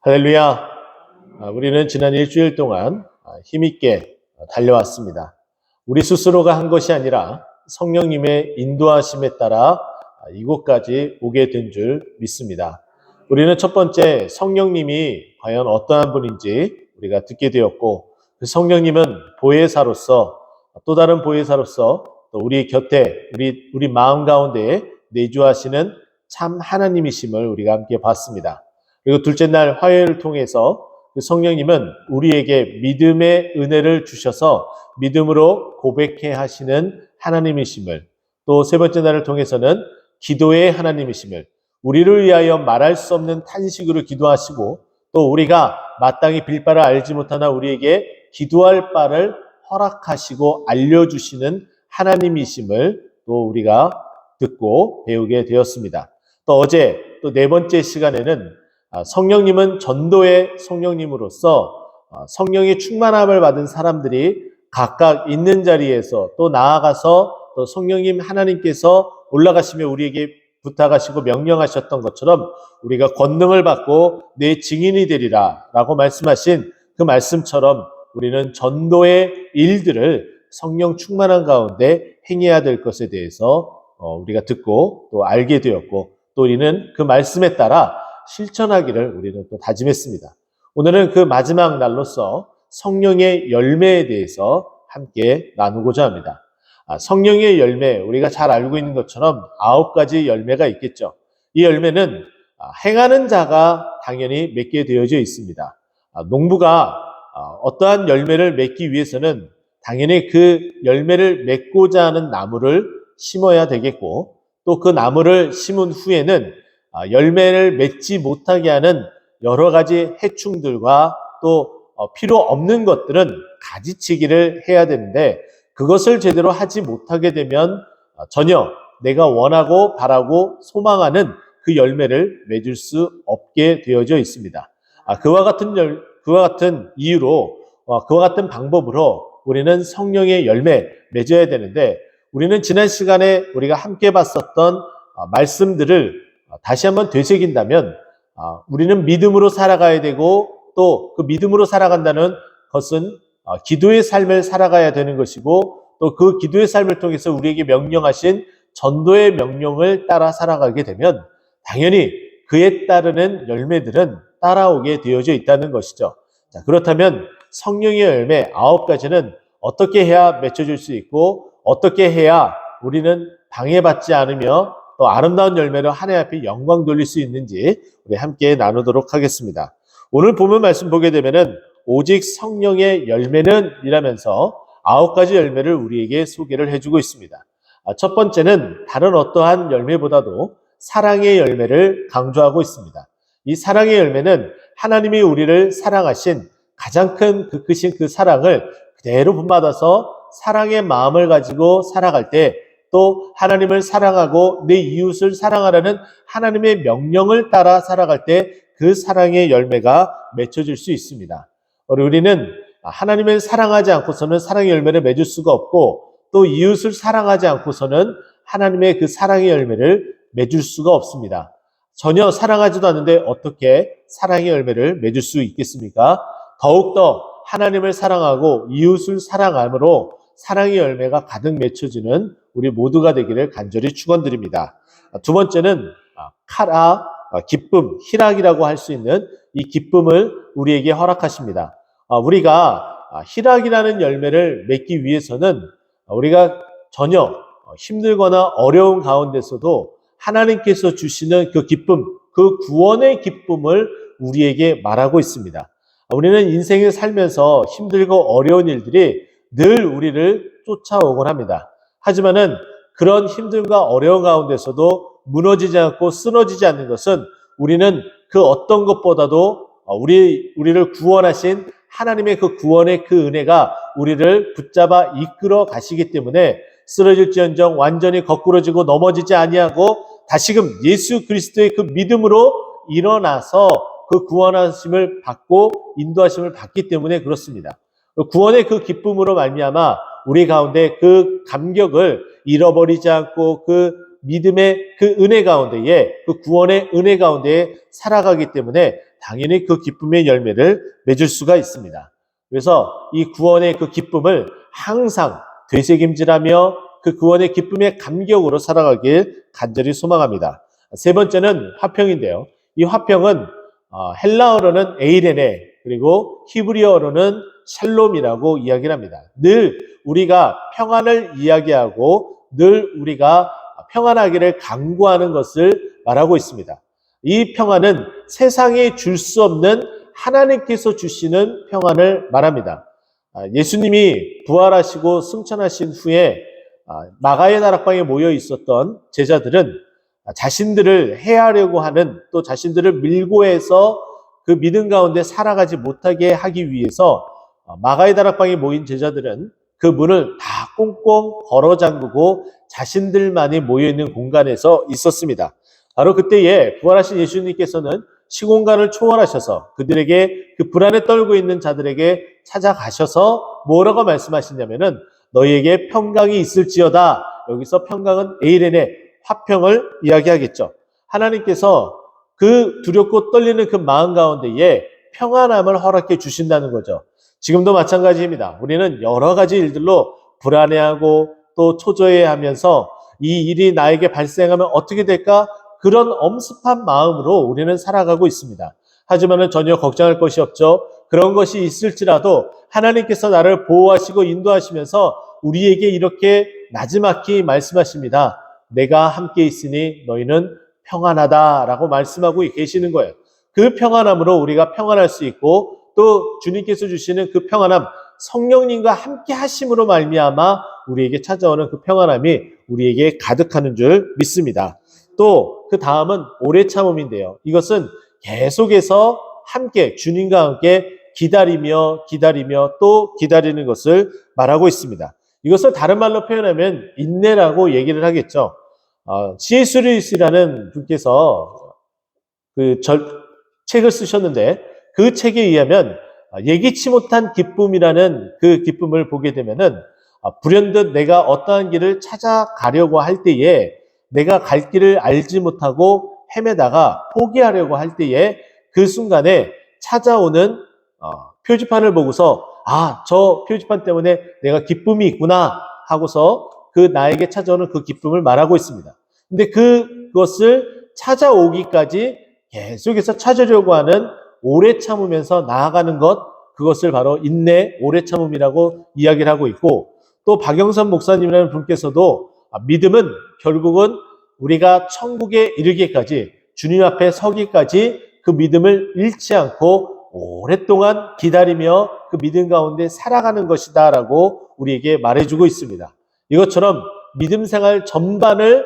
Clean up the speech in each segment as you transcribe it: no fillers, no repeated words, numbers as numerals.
할렐루야. 우리는 지난 일주일 동안 힘있게 달려왔습니다. 우리 스스로가 한 것이 아니라 성령님의 인도하심에 따라 이곳까지 오게 된 줄 믿습니다. 우리는 첫 번째 성령님이 과연 어떠한 분인지 우리가 듣게 되었고, 그 성령님은 보혜사로서, 또 다른 보혜사로서 또 우리 곁에 우리 마음 가운데에 내주하시는 참 하나님이심을 우리가 함께 봤습니다. 그리고 둘째 날 화요일을 통해서 그 성령님은 우리에게 믿음의 은혜를 주셔서 믿음으로 고백해 하시는 하나님이심을, 또 세 번째 날을 통해서는 기도의 하나님이심을, 우리를 위하여 말할 수 없는 탄식으로 기도하시고, 또 우리가 마땅히 빌 바를 알지 못하나 우리에게 기도할 바를 허락하시고 알려주시는 하나님이심을 또 우리가 듣고 배우게 되었습니다. 또 어제 또 네 번째 시간에는 성령님은 전도의 성령님으로서 성령의 충만함을 받은 사람들이 각각 있는 자리에서 또 나아가서 또 성령님 하나님께서 올라가시며 우리에게 부탁하시고 명령하셨던 것처럼 우리가 권능을 받고 내 증인이 되리라 라고 말씀하신 그 말씀처럼 우리는 전도의 일들을 성령 충만한 가운데 행해야 될 것에 대해서 우리가 듣고 또 알게 되었고, 또 우리는 그 말씀에 따라 실천하기를 우리는 또 다짐했습니다. 오늘은 그 마지막 날로서 성령의 열매에 대해서 함께 나누고자 합니다. 성령의 열매, 우리가 잘 알고 있는 것처럼 9가지 열매가 있겠죠. 이 열매는 행하는 자가 당연히 맺게 되어져 있습니다. 농부가 어떠한 열매를 맺기 위해서는 당연히 그 열매를 맺고자 하는 나무를 심어야 되겠고, 또 그 나무를 심은 후에는 열매를 맺지 못하게 하는 여러 가지 해충들과 또 필요 없는 것들은 가지치기를 해야 되는데, 그것을 제대로 하지 못하게 되면 전혀 내가 원하고 바라고 소망하는 그 열매를 맺을 수 없게 되어져 있습니다. 그와 같은 이유로, 그와 같은 방법으로 우리는 성령의 열매 맺어야 되는데, 우리는 지난 시간에 우리가 함께 봤었던 말씀들을 다시 한번 되새긴다면, 우리는 믿음으로 살아가야 되고, 또 그 믿음으로 살아간다는 것은 기도의 삶을 살아가야 되는 것이고, 또 그 기도의 삶을 통해서 우리에게 명령하신 전도의 명령을 따라 살아가게 되면 당연히 그에 따르는 열매들은 따라오게 되어져 있다는 것이죠. 자, 그렇다면 성령의 열매 9가지는 어떻게 해야 맺혀질 수 있고, 어떻게 해야 우리는 방해받지 않으며 또 아름다운 열매로 하나님 앞에 영광 돌릴 수 있는지 우리 함께 나누도록 하겠습니다. 오늘 본문 말씀 보게 되면은 오직 성령의 열매는 이라면서 9가지 열매를 우리에게 소개를 해주고 있습니다. 첫 번째는 다른 어떠한 열매보다도 사랑의 열매를 강조하고 있습니다. 이 사랑의 열매는 하나님이 우리를 사랑하신 가장 큰 크신 그 사랑을 그대로 본받아서 사랑의 마음을 가지고 살아갈 때, 또 하나님을 사랑하고 내 이웃을 사랑하라는 하나님의 명령을 따라 살아갈 때 그 사랑의 열매가 맺혀질 수 있습니다. 우리는 하나님을 사랑하지 않고서는 사랑의 열매를 맺을 수가 없고, 또 이웃을 사랑하지 않고서는 하나님의 그 사랑의 열매를 맺을 수가 없습니다. 전혀 사랑하지도 않는데 어떻게 사랑의 열매를 맺을 수 있겠습니까? 더욱더 하나님을 사랑하고 이웃을 사랑함으로 사랑의 열매가 가득 맺혀지는 우리 모두가 되기를 간절히 축원드립니다. 두 번째는 기쁨, 희락이라고 할 수 있는 이 기쁨을 우리에게 허락하십니다. 우리가 희락이라는 열매를 맺기 위해서는 우리가 전혀 힘들거나 어려운 가운데서도 하나님께서 주시는 그 기쁨, 그 구원의 기쁨을 우리에게 말하고 있습니다. 우리는 인생을 살면서 힘들고 어려운 일들이 늘 우리를 쫓아오곤 합니다. 하지만은 그런 힘듦과 어려운 가운데서도 무너지지 않고 쓰러지지 않는 것은 우리는 그 어떤 것보다도 우리를 구원하신 하나님의 그 구원의 그 은혜가 우리를 붙잡아 이끌어 가시기 때문에 쓰러질지언정 완전히 거꾸러지고 넘어지지 아니하고 다시금 예수 그리스도의 그 믿음으로 일어나서 그 구원하심을 받고 인도하심을 받기 때문에 그렇습니다. 구원의 그 기쁨으로 말미암아 우리 가운데 그 감격을 잃어버리지 않고 그 믿음의 그 은혜 가운데에, 그 구원의 은혜 가운데에 살아가기 때문에 당연히 그 기쁨의 열매를 맺을 수가 있습니다. 그래서 이 구원의 그 기쁨을 항상 되새김질하며 그 구원의 기쁨의 감격으로 살아가길 간절히 소망합니다. 세 번째는 화평인데요. 이 화평은 헬라어로는 에이레네, 그리고 히브리어로는 샬롬이라고 이야기를 합니다. 늘 우리가 평안을 이야기하고 늘 우리가 평안하기를 간구하는 것을 말하고 있습니다. 이 평안은 세상에 줄 수 없는 하나님께서 주시는 평안을 말합니다. 예수님이 부활하시고 승천하신 후에 마가의 다락방에 모여 있었던 제자들은 자신들을 해하려고 하는, 또 자신들을 밀고 해서 그 믿음 가운데 살아가지 못하게 하기 위해서 마가의 다락방에 모인 제자들은 그 문을 다 꽁꽁 걸어 잠그고 자신들만이 모여있는 공간에서 있었습니다. 바로 그때에 부활하신 예수님께서는 시공간을 초월하셔서 그들에게, 그 불안에 떨고 있는 자들에게 찾아가셔서 뭐라고 말씀하시냐면은 너희에게 평강이 있을지어다. 여기서 평강은 에이레네, 화평을 이야기하겠죠. 하나님께서 그 두렵고 떨리는 그 마음 가운데에 평안함을 허락해 주신다는 거죠. 지금도 마찬가지입니다. 우리는 여러 가지 일들로 불안해하고 또 초조해하면서 이 일이 나에게 발생하면 어떻게 될까? 그런 엄습한 마음으로 우리는 살아가고 있습니다. 하지만은 전혀 걱정할 것이 없죠. 그런 것이 있을지라도 하나님께서 나를 보호하시고 인도하시면서 우리에게 이렇게 나지막히 말씀하십니다. 내가 함께 있으니 너희는 평안하다라고 말씀하고 계시는 거예요. 그 평안함으로 우리가 평안할 수 있고, 또 주님께서 주시는 그 평안함, 성령님과 함께 하심으로 말미암아 우리에게 찾아오는 그 평안함이 우리에게 가득하는 줄 믿습니다. 또 그 다음은 오래 참음인데요. 이것은 계속해서 함께, 주님과 함께 기다리며 또 기다리는 것을 말하고 있습니다. 이것을 다른 말로 표현하면 인내라고 얘기를 하겠죠. C.S. 루이스라는 분께서 책을 쓰셨는데, 그 책에 의하면 예기치 못한 기쁨이라는 그 기쁨을 보게 되면은 불현듯 내가 어떠한 길을 찾아가려고 할 때에 내가 갈 길을 알지 못하고 헤매다가 포기하려고 할 때에 그 순간에 찾아오는 표지판을 보고서 저 표지판 때문에 내가 기쁨이 있구나 하고서 그 나에게 찾아오는 그 기쁨을 말하고 있습니다. 근데 그것을 찾아오기까지 계속해서 찾으려고 하는 오래 참으면서 나아가는 것, 그것을 바로 인내, 오래 참음이라고 이야기를 하고 있고, 또 박영선 목사님이라는 분께서도 믿음은 결국은 우리가 천국에 이르기까지, 주님 앞에 서기까지 그 믿음을 잃지 않고 오랫동안 기다리며 그 믿음 가운데 살아가는 것이다 라고 우리에게 말해주고 있습니다. 이것처럼 믿음 생활 전반을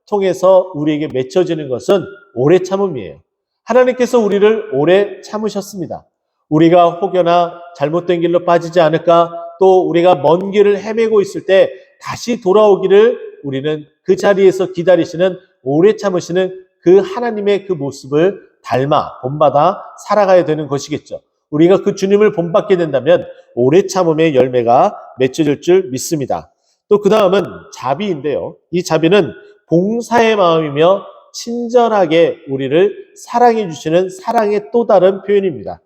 통해서 우리에게 맺혀지는 것은 오래 참음이에요. 하나님께서 우리를 오래 참으셨습니다. 우리가 혹여나 잘못된 길로 빠지지 않을까, 또 우리가 먼 길을 헤매고 있을 때 다시 돌아오기를 우리는 그 자리에서 기다리시는, 오래 참으시는 그 하나님의 그 모습을 닮아 본받아 살아가야 되는 것이겠죠. 우리가 그 주님을 본받게 된다면 오래 참음의 열매가 맺혀질 줄 믿습니다. 또 그 다음은 자비인데요. 이 자비는 봉사의 마음이며 친절하게 우리를 사랑해 주시는 사랑의 또 다른 표현입니다.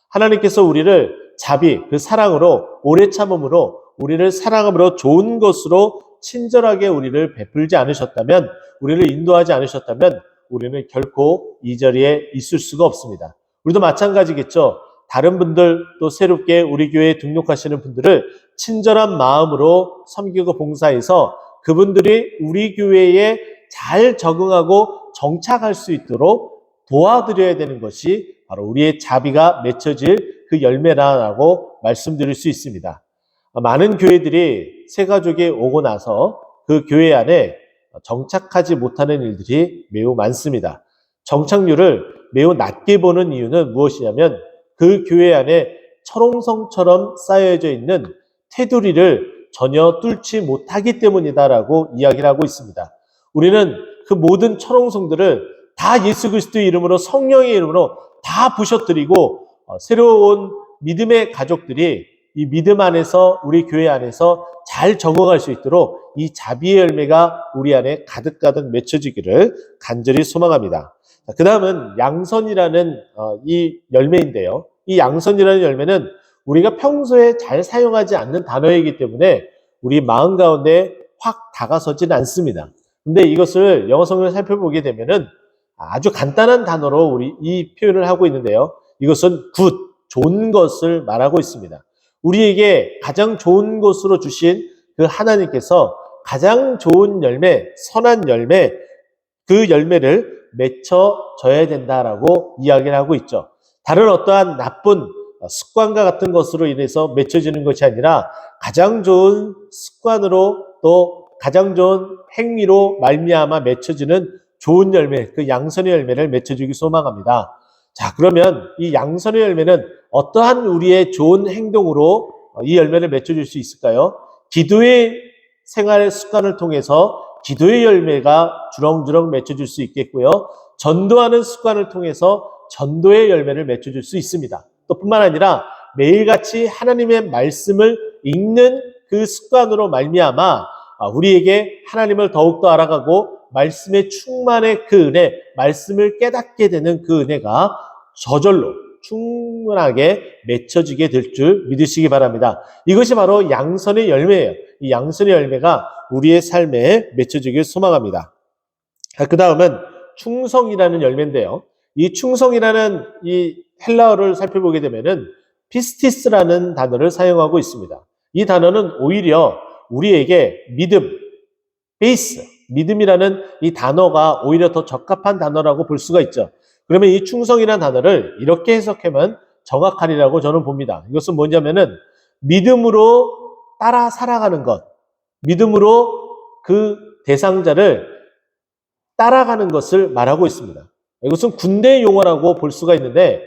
하나님께서 우리를 자비, 그 사랑으로, 오래 참음으로, 우리를 사랑함으로 좋은 것으로 친절하게 우리를 베풀지 않으셨다면, 우리를 인도하지 않으셨다면 우리는 결코 이 자리에 있을 수가 없습니다. 우리도 마찬가지겠죠. 다른 분들, 또 새롭게 우리 교회에 등록하시는 분들을 친절한 마음으로 섬기고 봉사해서 그분들이 우리 교회에 잘 적응하고 정착할 수 있도록 도와드려야 되는 것이 바로 우리의 자비가 맺혀질 그 열매라고 말씀드릴 수 있습니다. 많은 교회들이 새가족이 오고 나서 그 교회 안에 정착하지 못하는 일들이 매우 많습니다. 정착률을 매우 낮게 보는 이유는 무엇이냐면 그 교회 안에 철옹성처럼 쌓여져 있는 테두리를 전혀 뚫지 못하기 때문이다라고 이야기를 하고 있습니다. 우리는 그 모든 철옹성들을 다 예수 그리스도의 이름으로, 성령의 이름으로 다 부셔뜨리고 새로운 믿음의 가족들이 이 믿음 안에서, 우리 교회 안에서 잘 적응할 수 있도록 이 자비의 열매가 우리 안에 가득가득 맺혀지기를 간절히 소망합니다. 그 다음은 양선이라는 이 열매인데요. 이 양선이라는 열매는 우리가 평소에 잘 사용하지 않는 단어이기 때문에 우리 마음 가운데 확 다가서지는 않습니다. 근데 이것을 영어 성경을 살펴보게 되면은 아주 간단한 단어로 우리 이 표현을 하고 있는데요. 이것은 굿, 좋은 것을 말하고 있습니다. 우리에게 가장 좋은 것으로 주신 그 하나님께서 가장 좋은 열매, 선한 열매, 그 열매를 맺혀져야 된다라고 이야기를 하고 있죠. 다른 어떠한 나쁜 습관과 같은 것으로 인해서 맺혀지는 것이 아니라 가장 좋은 습관으로 또 가장 좋은 행위로 말미암아 맺혀지는 좋은 열매, 그 양선의 열매를 맺혀주기 소망합니다. 자, 그러면 이 양선의 열매는 어떠한 우리의 좋은 행동으로 이 열매를 맺혀줄 수 있을까요? 기도의 생활 습관을 통해서 기도의 열매가 주렁주렁 맺혀줄 수 있겠고요. 전도하는 습관을 통해서 전도의 열매를 맺혀줄 수 있습니다. 또 뿐만 아니라 매일같이 하나님의 말씀을 읽는 그 습관으로 말미암아 우리에게 하나님을 더욱더 알아가고 말씀의 충만의 그 은혜, 말씀을 깨닫게 되는 그 은혜가 저절로 충분하게 맺혀지게 될 줄 믿으시기 바랍니다. 이것이 바로 양선의 열매예요. 이 양선의 열매가 우리의 삶에 맺혀지길 소망합니다. 그 다음은 충성이라는 열매인데요. 이 충성이라는 이 헬라어를 살펴보게 되면은 피스티스라는 단어를 사용하고 있습니다. 이 단어는 오히려 우리에게 믿음, 베이스, 믿음이라는 이 단어가 오히려 더 적합한 단어라고 볼 수가 있죠. 그러면 이 충성이라는 단어를 이렇게 해석하면 정확하리라고 저는 봅니다. 이것은 뭐냐면은 믿음으로 따라 살아가는 것, 믿음으로 그 대상자를 따라가는 것을 말하고 있습니다. 이것은 군대 용어라고 볼 수가 있는데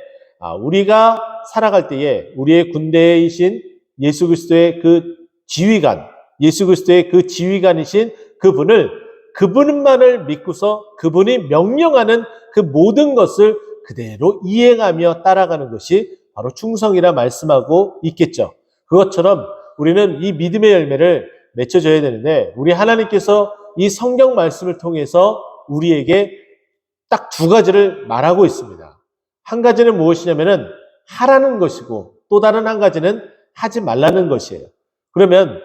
우리가 살아갈 때에 우리의 군대이신 예수 그리스도의 그 지휘관, 예수 그리스도의 그 지휘관이신 그분만을 믿고서 그분이 명령하는 그 모든 것을 그대로 이행하며 따라가는 것이 바로 충성이라 말씀하고 있겠죠. 그것처럼 우리는 이 믿음의 열매를 맺혀줘야 되는데 우리 하나님께서 이 성경 말씀을 통해서 우리에게 딱 두 가지를 말하고 있습니다. 한 가지는 무엇이냐면은 하라는 것이고 또 다른 한 가지는 하지 말라는 것이에요. 그러면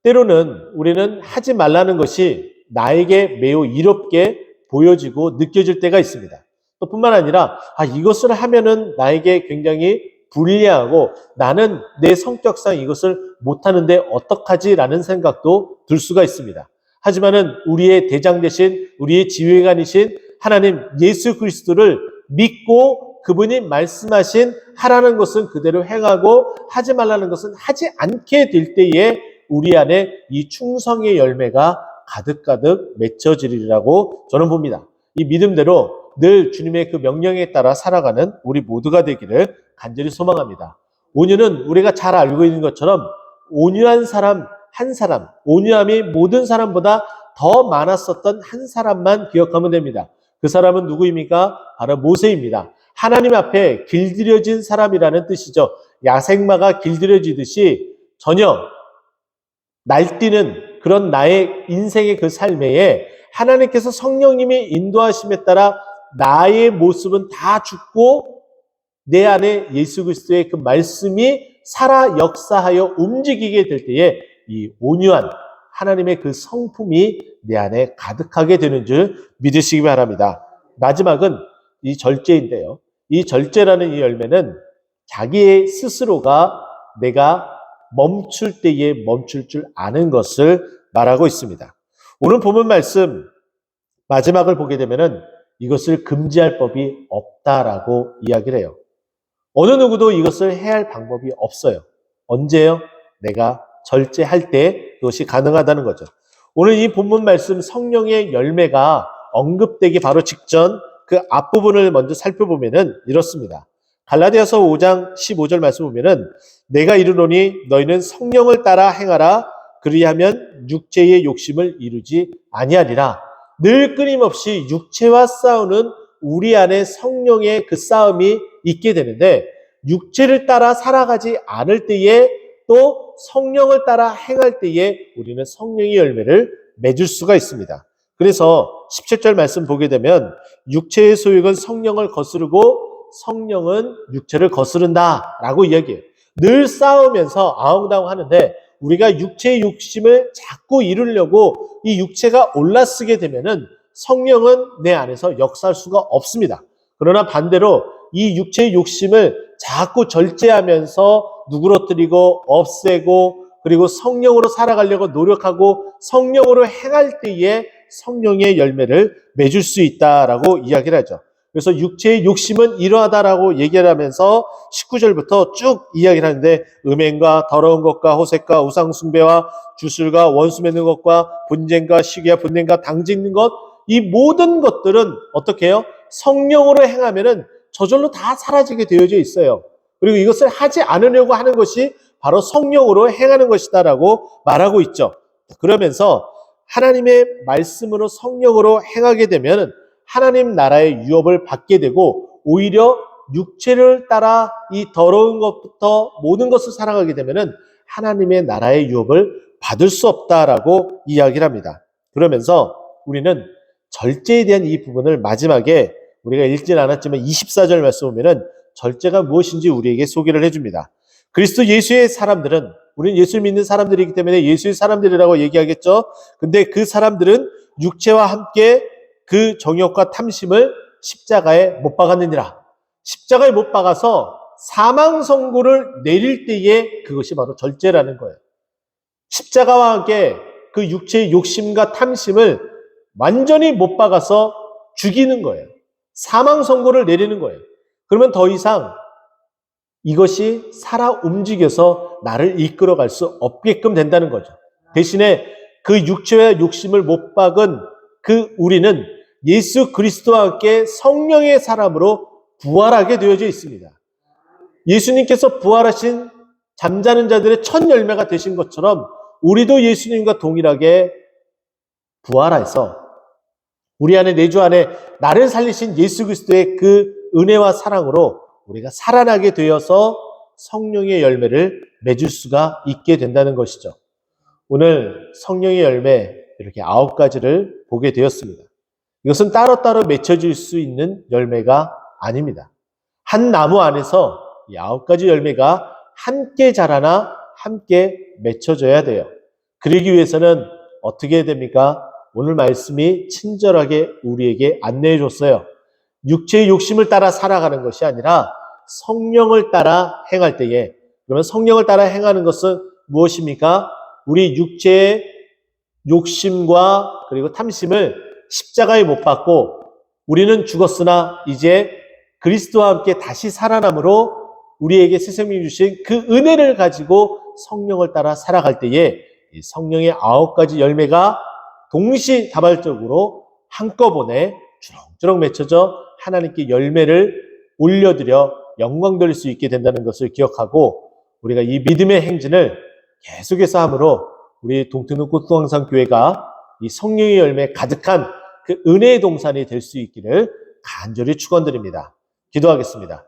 때로는 우리는 하지 말라는 것이 나에게 매우 이롭게 보여지고 느껴질 때가 있습니다. 또 뿐만 아니라 이것을 하면은 나에게 굉장히 불리하고 나는 내 성격상 이것을 못하는데 어떡하지? 라는 생각도 들 수가 있습니다. 하지만은 우리의 대장 되신 우리의 지휘관이신 하나님 예수 그리스도를 믿고 그분이 말씀하신 하라는 것은 그대로 행하고 하지 말라는 것은 하지 않게 될 때에 우리 안에 이 충성의 열매가 가득가득 맺혀지리라고 저는 봅니다. 이 믿음대로 늘 주님의 그 명령에 따라 살아가는 우리 모두가 되기를 간절히 소망합니다. 온유는 우리가 잘 알고 있는 것처럼 온유한 사람 한 사람, 온유함이 모든 사람보다 더 많았었던 한 사람만 기억하면 됩니다. 그 사람은 누구입니까? 바로 모세입니다. 하나님 앞에 길들여진 사람이라는 뜻이죠. 야생마가 길들여지듯이 전혀 날뛰는 그런 나의 인생의 그 삶에 하나님께서 성령님이 인도하심에 따라 나의 모습은 다 죽고 내 안에 예수 그리스도의 그 말씀이 살아 역사하여 움직이게 될 때에 이 온유한 하나님의 그 성품이 내 안에 가득하게 되는 줄 믿으시기 바랍니다. 마지막은 이 절제인데요. 이 절제라는 이 열매는 자기의 스스로가 내가 멈출 때에 멈출 줄 아는 것을 말하고 있습니다. 오늘 본문 말씀 마지막을 보게 되면은 이것을 금지할 법이 없다라고 이야기를 해요. 어느 누구도 이것을 해야 할 방법이 없어요. 언제요? 내가 절제할 때 그것이 가능하다는 거죠. 오늘 이 본문 말씀 성령의 열매가 언급되기 바로 직전 그 앞부분을 먼저 살펴보면은 이렇습니다. 갈라디아서 5장 15절 말씀 보면은 내가 이르노니 너희는 성령을 따라 행하라 그리하면 육체의 욕심을 이루지 아니하리라. 늘 끊임없이 육체와 싸우는 우리 안에 성령의 그 싸움이 있게 되는데 육체를 따라 살아가지 않을 때에 또 성령을 따라 행할 때에 우리는 성령의 열매를 맺을 수가 있습니다. 그래서 17절 말씀 보게 되면 육체의 소욕은 성령을 거스르고 성령은 육체를 거스른다라고 이야기해요. 늘 싸우면서 아웅다웅 하는데 우리가 육체의 욕심을 자꾸 이루려고 이 육체가 올라쓰게 되면은 성령은 내 안에서 역사할 수가 없습니다. 그러나 반대로 이 육체의 욕심을 자꾸 절제하면서 누그러뜨리고 없애고 그리고 성령으로 살아가려고 노력하고 성령으로 행할 때에 성령의 열매를 맺을 수 있다라고 이야기를 하죠. 그래서 육체의 욕심은 이러하다라고 얘기를 하면서 19절부터 쭉 이야기를 하는데 음행과 더러운 것과 호색과 우상숭배와 주술과 원수 맺는 것과 분쟁과 시기와 분쟁과 당짓는 것, 이 모든 것들은 어떻게 해요? 성령으로 행하면은 저절로 다 사라지게 되어져 있어요. 그리고 이것을 하지 않으려고 하는 것이 바로 성령으로 행하는 것이다라고 말하고 있죠. 그러면서 하나님의 말씀으로 성령으로 행하게 되면 하나님 나라의 유업을 받게 되고 오히려 육체를 따라 이 더러운 것부터 모든 것을 살아가게 되면 하나님의 나라의 유업을 받을 수 없다라고 이야기를 합니다. 그러면서 우리는 절제에 대한 이 부분을 마지막에 우리가 읽진 않았지만 24절 말씀 보면은 절제가 무엇인지 우리에게 소개를 해줍니다. 그리스도 예수의 사람들은, 우리는 예수를 믿는 사람들이기 때문에 예수의 사람들이라고 얘기하겠죠. 근데 그 사람들은 육체와 함께 그 정욕과 탐심을 십자가에 못 박았느니라. 십자가에 못 박아서 사망 선고를 내릴 때에 그것이 바로 절제라는 거예요. 십자가와 함께 그 육체의 욕심과 탐심을 완전히 못 박아서 죽이는 거예요. 사망 선고를 내리는 거예요. 그러면 더 이상 이것이 살아 움직여서 나를 이끌어갈 수 없게끔 된다는 거죠. 대신에 그 육체와 욕심을 못 박은 그 우리는 예수 그리스도와 함께 성령의 사람으로 부활하게 되어져 있습니다. 예수님께서 부활하신 잠자는 자들의 첫 열매가 되신 것처럼 우리도 예수님과 동일하게 부활해서 우리 안에 내주 안에 나를 살리신 예수 그리스도의 그 은혜와 사랑으로 우리가 살아나게 되어서 성령의 열매를 맺을 수가 있게 된다는 것이죠. 오늘 성령의 열매 이렇게 9가지를 보게 되었습니다. 이것은 따로따로 맺혀질 수 있는 열매가 아닙니다. 한 나무 안에서 이 9가지 열매가 함께 자라나 함께 맺혀져야 돼요. 그러기 위해서는 어떻게 해야 됩니까? 오늘 말씀이 친절하게 우리에게 안내해 줬어요. 육체의 욕심을 따라 살아가는 것이 아니라 성령을 따라 행할 때에, 그러면 성령을 따라 행하는 것은 무엇입니까? 우리 육체의 욕심과 그리고 탐심을 십자가에 못 박고 우리는 죽었으나 이제 그리스도와 함께 다시 살아남으로 우리에게 새 생명 주신 그 은혜를 가지고 성령을 따라 살아갈 때에 이 성령의 9가지 열매가 동시다발적으로 한꺼번에 주렁주렁 맺혀져 하나님께 열매를 올려드려 영광 돌릴 수 있게 된다는 것을 기억하고 우리가 이 믿음의 행진을 계속해서 함으로 우리 동트는 꽃동항상교회가 이 성령의 열매 가득한 그 은혜의 동산이 될 수 있기를 간절히 축원드립니다. 기도하겠습니다.